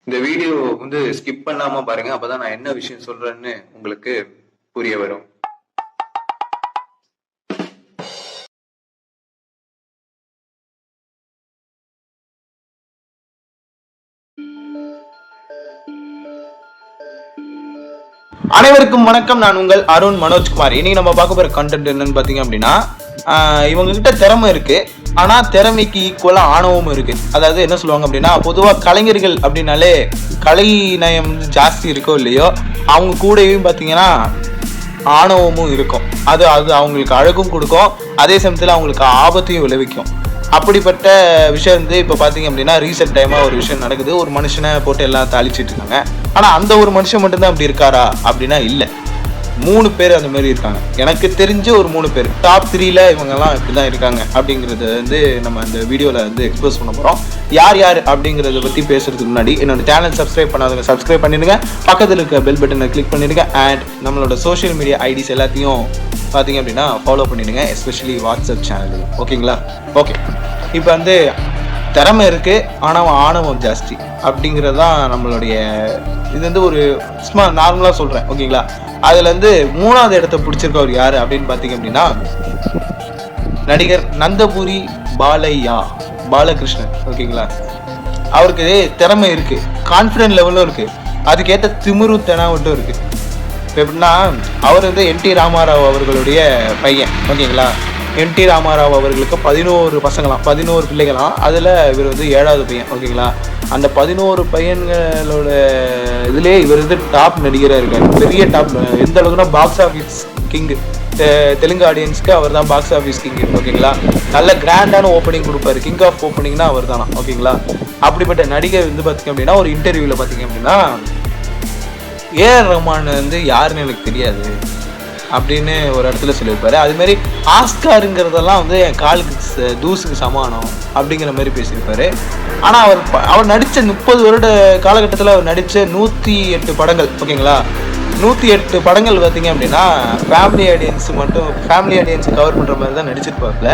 இந்த video skip பண்ணாம பாருங்க. அப்பதான் நான் என்ன விஷயம் சொல்றேன்னு உங்களுக்கு புரிய வரும். அனைவருக்கும் வணக்கம். நான் உங்கள் அருண் மனோஜ்குமார். இன்னைக்கு நம்ம பார்க்க போற கண்டென்ட் என்னன்னு பாத்தீங்க அப்படின்னா, இவங்க கிட்ட திறமை இருக்கு, ஆனா திறமைக்கு ஈக்குவலா ஆணவமும் இருக்கு. அதாவது என்ன சொல்லுவாங்க அப்படின்னா, பொதுவா கலைஞர்கள் அப்படின்னாலே கலை நயம் ஜாஸ்தி இருக்கோ இல்லையோ, அவங்க கூடயும் பாத்தீங்கன்னா ஆணவமும் இருக்கும். அது அவங்களுக்கு அழகும் கொடுக்கும், அதே சமயத்துல அவங்களுக்கு ஆபத்தையும் விளைவிக்கும். அப்படிப்பட்ட விஷயம் இப்போ பார்த்தீங்க அப்படின்னா, ரீசெண்ட் டைமாக ஒரு விஷயம் நடக்குது. ஒரு மனுஷனை போட்டு எல்லாம் தாளிச்சிட்டு இருக்காங்க. ஆனால் அந்த ஒரு மனுஷன் மட்டும்தான் அப்படி இருக்காரா அப்படின்னா இல்லை. 3 பேர் அந்த மாதிரி இருக்காங்க. எனக்கு தெரிஞ்ச ஒரு 3 பேர் டாப் 3ல இவங்கெல்லாம் இப்படி தான் இருக்காங்க அப்படிங்கிறத நம்ம அந்த வீடியோவில் எக்ஸ்போஸ் பண்ண போகிறோம். யார் யார் அப்படிங்கிறத பற்றி பேசுறதுக்கு முன்னாடி என்னோட சேனல் சப்ஸ்கிரைப் பண்ணாதவங்க சப்ஸ்கிரைப் பண்ணிடுங்க, பக்கத்தில் இருக்க பெல் பட்டனை கிளிக் பண்ணிடுங்க. அண்ட் நம்மளோட சோஷியல் மீடியா ஐடிஸ் எல்லாத்தையும் பார்த்தீங்க அப்படின்னா ஃபாலோ பண்ணிடுங்க, எஸ்பெஷலி வாட்ஸ்அப் சேனல். ஓகேங்களா? ஓகே, இப்போ திறமை இருக்கு, ஆனால் ஆணவம் ஜாஸ்தி அப்படிங்கிறது தான் நம்மளுடைய இது. ஒரு சும்மா நார்மலாக சொல்கிறேன், ஓகேங்களா? அதுல 3வது இடத்த பிடிச்சிருக்கவர் யாரு அப்படின்னு பார்த்தீங்க அப்படின்னா, நடிகர் நந்தபுரி பாலகிருஷ்ணன். ஓகேங்களா? அவருக்கு திறமை இருக்கு, கான்ஃபிடன்ட் லெவலும் இருக்கு, அதுக்கேற்ற திமிரு தெனாவட்டும் இருக்கு. எப்படின்னா, அவர் என் டி ராமாராவ் அவர்களுடைய பையன். ஓகேங்களா? என் டி ராமாராவ் அவர்களுக்கு 11 பசங்களாம், 11 பிள்ளைகளாம். அதில் இவர் 7வது பையன். ஓகேங்களா? அந்த 11 பையன்களோட இதுலேயே இவர் டாப் நடிகராக இருக்கார். பெரிய டாப். எந்த அளவுக்குன்னா, பாக்ஸ் ஆஃபீஸ் கிங்கு. தெலுங்கு ஆடியன்ஸ்க்கு அவர் தான் பாக்ஸ் ஆஃபீஸ் கிங்கு. ஓகேங்களா? நல்ல கிராண்டான ஓப்பனிங் கொடுப்பாரு. கிங் ஆஃப் ஓப்பனிங்னா அவர் தானா. ஓகேங்களா? அப்படிப்பட்ட நடிகர் பார்த்தீங்க அப்படின்னா, ஒரு இன்டர்வியூவில் பார்த்தீங்க அப்படின்னா, ஏஆர் ரஹ்மான் யாருன்னு எனக்கு தெரியாது அப்படின்னு ஒரு இடத்துல சொல்லியிருப்பாரு. அது மாதிரி ஆஸ்காருங்கிறதெல்லாம் என் காலுக்கு தூசுக்கு சமானம் அப்படிங்கிற மாதிரி பேசியிருப்பாரு. ஆனால் அவர் நடித்த 30 வருட காலகட்டத்தில் அவர் நடித்த 108 படங்கள். ஓகேங்களா? 108 படங்கள் பார்த்தீங்க அப்படின்னா, ஃபேமிலி ஆடியன்ஸ் கவர் பண்ணுற மாதிரி தான் நடிச்சிருப்பாப்புல.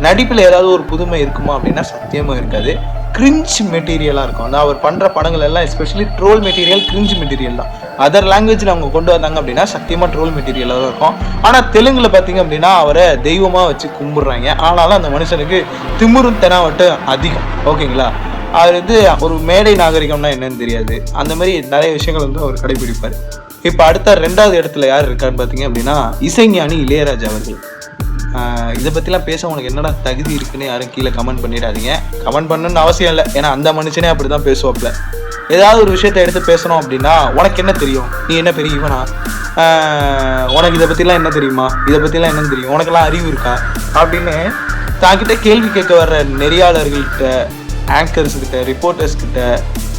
நடிப்பில் ஏதாவது ஒரு புதுமை இருக்குமா அப்படின்னா சத்தியமாக இருக்காது. கிரிஞ்ச் மெட்டீரியலாக இருக்கும். அவர் பண்ணுற படங்கள் எல்லாம் especially troll material, cringe material தான். அதர் லாங்குவேஜில் அவங்க கொண்டு வந்தாங்க அப்படின்னா சத்தியமாக ட்ரோல் மெட்டீரியலாக தான் இருக்கும். ஆனால் தெலுங்கில் பார்த்தீங்க அப்படின்னா அவரை தெய்வமாக வச்சு கும்பிட்றாங்க. ஆனாலும் அந்த மனுஷனுக்கு திமிரும் தெனாவட்டும் அதிகம். ஓகேங்களா? அவர் ஒரு மேடை நாகரிகம்னா என்னன்னு தெரியாது. அந்த மாதிரி நிறைய விஷயங்கள் அவர் கடைபிடிப்பார். இப்போ அடுத்த 2வது இடத்துல யார் இருக்கான்னு பார்த்தீங்க அப்படின்னா, இசைஞானி இளையராஜா அவர்கள். இதை பற்றிலாம் பேச உனக்கு என்னடா தகுதி இருக்குன்னு யாரும் கீழே கமெண்ட் பண்ணிடாதீங்க. கமெண்ட் பண்ணணும்னு அவசியம் இல்லை, ஏன்னா அந்த மனுஷனே அப்படி தான் பேசுவாப்புல. ஏதாவது ஒரு விஷயத்தை எடுத்து பேசணும் அப்படின்னா, உனக்கு என்ன தெரியும், நீ என்ன பெரிய இவனா, உனக்கு இதை பற்றிலாம் என்ன தெரியுமா, இதை பற்றிலாம் என்னன்னு தெரியும், உனக்கெல்லாம் அறிவு இருக்கா அப்படின்னு தாங்கிட்ட கேள்வி கேட்க வர்ற நெறியாளர்கள்கிட்ட, ஆங்கர்ஸ்கிட்ட, ரிப்போர்ட்டர்ஸ்கிட்ட,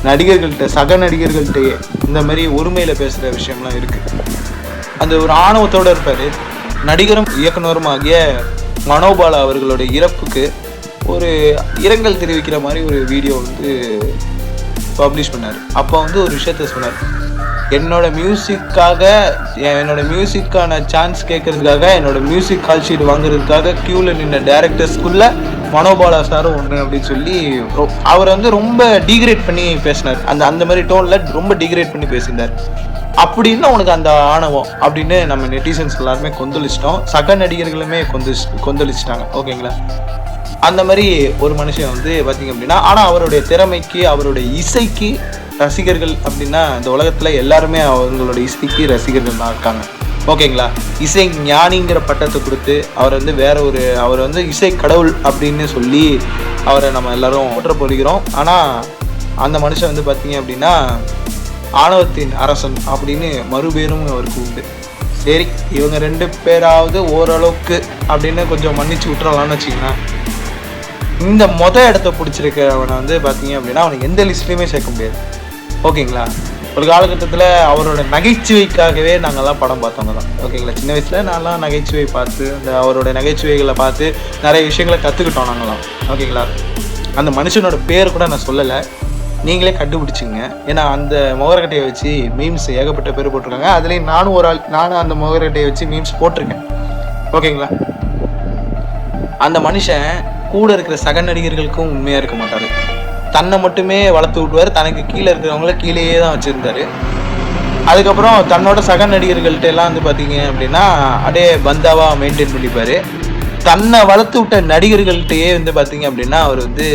நடிகர்கள்கிட்ட, சக நடிகர்கள்கிட்ட இந்த மாதிரி ஒருமையில் பேசுகிற விஷயம்லாம் இருக்குது. அந்த ஒரு ஆணவத்தோடு இருப்பார். நடிகரும் இயக்குனரும் ஆகிய மனோபாலா அவர்களுடைய இறப்புக்கு ஒரு இரங்கல் தெரிவிக்கிற மாதிரி ஒரு வீடியோ பப்ளிஷ் பண்ணார். அப்போ ஒரு விஷயத்த சொன்னார். என்னோட மியூசிக்கான சான்ஸ் கேட்கறதுக்காக, என்னோட மியூசிக் கால் ஷீட் வாங்குறதுக்காக கியூவில் நின்ற டேரக்டர்ஸ்குள்ள மனோபாலா சாரும் ஒன்று அப்படின்னு சொல்லி அவர் ரொம்ப டீக்ரேட் பண்ணி பேசினார். அந்த மாதிரி டோனில் ரொம்ப டீக்ரேட் பண்ணி பேசியிருந்தார். அப்படின்னா உனக்கு அந்த ஆணவம் அப்படின்னு நம்ம நெட்டிசன்ஸ் எல்லாருமே கொந்தளிச்சிட்டோம். சக நடிகர்களுமே கொந்தளிச்சிட்டாங்க. ஓகேங்களா? அந்த மாதிரி ஒரு மனுஷன் பார்த்தீங்க அப்படின்னா, ஆனால் அவருடைய திறமைக்கு, அவருடைய இசைக்கு ரசிகர்கள் அப்படின்னா இந்த உலகத்தில் எல்லாருமே அவங்களோட இசைக்கு ரசிகர்கள் தான் இருக்காங்க. ஓகேங்களா? இசை ஞானிங்கிற பட்டத்தை கொடுத்து அவர் இசை கடவுள் அப்படின்னு சொல்லி அவரை நம்ம எல்லாரும் ஒற்றப்படுகிறோம். ஆனால் அந்த மனுஷன் பார்த்தீங்க அப்படின்னா ஆணவத்தின் அரசன் அப்படின்னு மறுபேரும் அவருக்கு உண்டு. சரி, இவங்க 2 பேராவது ஓரளவுக்கு அப்படின்னு கொஞ்சம் மன்னிச்சு விட்டுறலாம்னு வச்சுக்கோங்களேன். இந்த இடத்த பிடிச்சிருக்கிறவனை பார்த்தீங்க அப்படின்னா அவனுக்கு எந்த லிஸ்ட்லையுமே சேர்க்க முடியாது. ஓகேங்களா? ஒரு காலகட்டத்தில் அவரோட நகைச்சுவைக்காகவே நாங்கள்லாம் படம் பார்த்தவங்க தான். ஓகேங்களா? சின்ன வயசில் நான்லாம் நகைச்சுவை பார்த்து, அவரோட நகைச்சுவைகளை பார்த்து நிறைய விஷயங்களை கற்றுக்கிட்டோம் நாங்களாம். ஓகேங்களா? அந்த மனுஷனோட பேர் கூட நான் சொல்லலை, நீங்களே கண்டுபிடிச்சிங்க. ஏன்னா அந்த முகரக்கட்டையை வச்சு மீம்ஸ் ஏகப்பட்ட பேர் போட்டிருக்காங்க. அதுலேயும் நானும் அந்த முகரக்கட்டையை வச்சு மீம்ஸ் போட்டிருக்கேன். ஓகேங்களா? அந்த மனுஷன் கூட இருக்கிற சக நடிகர்களுக்கும் உண்மையாக இருக்க மாட்டார். தன்னை மட்டுமே வளர்த்து விட்டுவார், தனக்கு கீழே இருக்கிறவங்கள கீழேயே தான் வச்சுருந்தாரு. அதுக்கப்புறம் தன்னோட சக நடிகர்கள்ட்ட எல்லாம் வந்து பார்த்தீங்க அப்படின்னா அப்படியே பந்தாவாக மெயின்டைன் பண்ணிப்பார். தன்னை வளர்த்து விட்ட நடிகர்கள்ட்டையே வந்து பார்த்தீங்க அப்படின்னா அவர் வந்து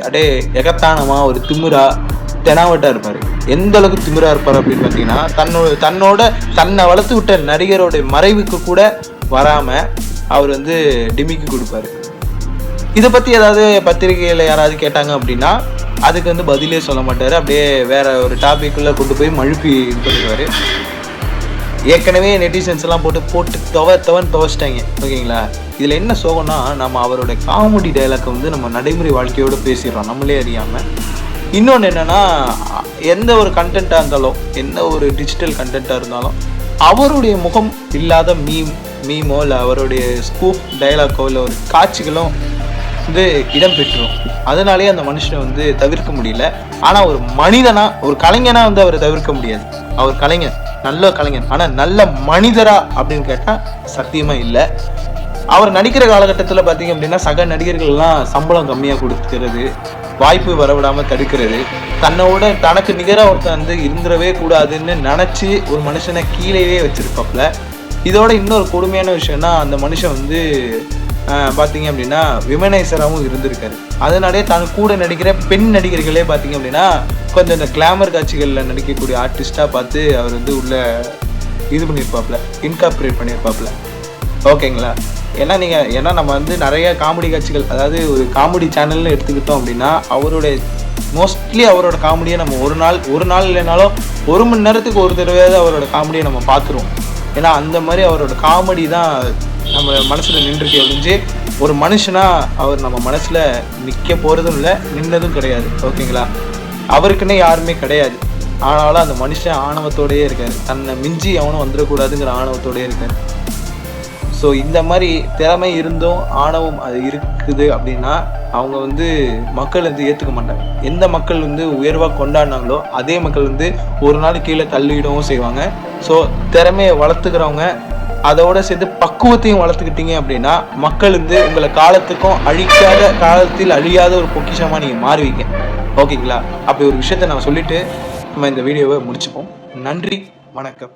அப்படியே எகத்தானமாக ஒரு திமிரா தெனாவட்டா இருப்பார். எந்த அளவுக்கு திமிரா இருப்பார் அப்படின்னு பார்த்தீங்கன்னா தன்னை வளர்த்து விட்ட நடிகரோட மறைவுக்கு கூட வராமல் அவர் வந்து டிமிக்கு கொடுப்பாரு. இதை பற்றி ஏதாவது பத்திரிகையில் யாராவது கேட்டாங்க அப்படின்னா அதுக்கு வந்து பதிலே சொல்ல மாட்டார். அப்படியே வேற ஒரு டாபிக்குள்ளே கொண்டு போய் மழுப்பி இது பண்ணிடுவார். ஏற்கனவே நெட்டிசன்ஸ் எல்லாம் போட்டு துவச்சிட்டாங்க. ஓகேங்களா? இதில் என்ன சோகம்னா நம்ம அவரோட காமெடி டைலாக்கை வந்து நம்ம நடைமுறை வாழ்க்கையோடு பேசிடுறோம் நம்மளே அறியாமல். இன்னொன்று என்னென்னா, எந்த ஒரு கண்டென்ட்டாக இருந்தாலும், என்ன ஒரு டிஜிட்டல் கண்டென்ட்டாக இருந்தாலும் அவருடைய முகம் இல்லாத மீமோ இல்லை அவருடைய ஸ்கூப் டைலாக்கோ இல்லை ஒரு காட்சிகளோ வந்து இடம் பெற்றுரும். அதனாலேயே அந்த மனுஷனை வந்து தவிர்க்க முடியல. ஆனால் ஒரு மனிதனா, ஒரு கலைஞனா வந்து அவரை தவிர்க்க முடியாது. அவர் கலைஞர், நல்ல கலைஞர். ஆனால் நல்ல மனிதரா அப்படின்னு கேட்டால் சத்தியமாக இல்லை. அவர் நடிக்கிற காலகட்டத்தில் பார்த்தீங்க அப்படின்னா சக நடிகர்கள்லாம் சம்பளம் கம்மியாக கொடுத்துக்கிறது, வாய்ப்பு வரவிடாமல் தடுக்கிறது, தனக்கு நிகராக ஒருத்தர் வந்து இருந்துடவே கூடாதுன்னு நினச்சி ஒரு மனுஷனை கீழேயே வச்சிருப்பாப்புல. இதோட இன்னொரு கொடுமையான விஷயம்னா அந்த மனுஷன் வந்து பார்த்தீங்க அப்படின்னா விமனைசராகவும் இருந்திருக்காரு. அதனாலே தான் கூட நடிக்கிற பெண் நடிகர்களே பார்த்தீங்க அப்படின்னா கொஞ்சம் இந்த கிளாமர் காட்சிகளில் நடிக்கக்கூடிய ஆர்டிஸ்டாக பார்த்து அவர் வந்து உள்ள இது பண்ணியிருப்பாப்புல, இன்கார்பரேட் பண்ணியிருப்பாப்புல. ஓகேங்களா? ஏன்னா நம்ம வந்து நிறைய காமெடி காட்சிகள், அதாவது ஒரு காமெடி சேனல்னு எடுத்துக்கிட்டோம் அப்படின்னா மோஸ்ட்லி அவரோட காமெடியை நம்ம ஒரு நாள் இல்லைனாலும் 1 மணி நேரத்துக்கு ஒரு தடவையாவது அவரோட காமெடியை நம்ம பார்த்துருவோம். ஏன்னா அந்த மாதிரி அவரோட காமெடி தான் நம்ம மனசில் நின்றுக்கே ஒழிஞ்சு ஒரு மனுஷனாக அவர் நம்ம மனசில் நிற்க போகிறதும் இல்லை, நின்னதும் கிடையாது. ஓகேங்களா? அவருக்குன்னே யாருமே கிடையாது. ஆனாலும் அந்த மனுஷன் ஆணவத்தோடையே இருக்கார். தன்னை மிஞ்சி அவனும் வந்துடக்கூடாதுங்கிற ஆணவத்தோடையே இருக்கார். ஸோ இந்த மாதிரி திறமை இருந்தும் ஆணவம் அது இருக்குது அப்படின்னா அவங்க வந்து மக்கள் வந்து ஏற்றுக்க மாட்டாங்க. எந்த மக்கள் வந்து உயர்வாக கொண்டாடினாங்களோ அதே மக்கள் வந்து ஒரு நாள் கீழே தள்ளிடவும் செய்வாங்க. ஸோ திறமையை வளர்த்துக்கிறவங்க அதோட சேர்த்து பக்குவத்தையும் வளர்த்துக்கிட்டீங்க அப்படின்னா மக்கள் வந்து உங்களை காலத்தில் அழியாத ஒரு பொக்கிஷமாக நீங்கள் மாறுவீங்க. ஓகேங்களா? அப்படி ஒரு விஷயத்த நான் சொல்லிட்டு நம்ம இந்த வீடியோவை முடிச்சுப்போம். நன்றி, வணக்கம்.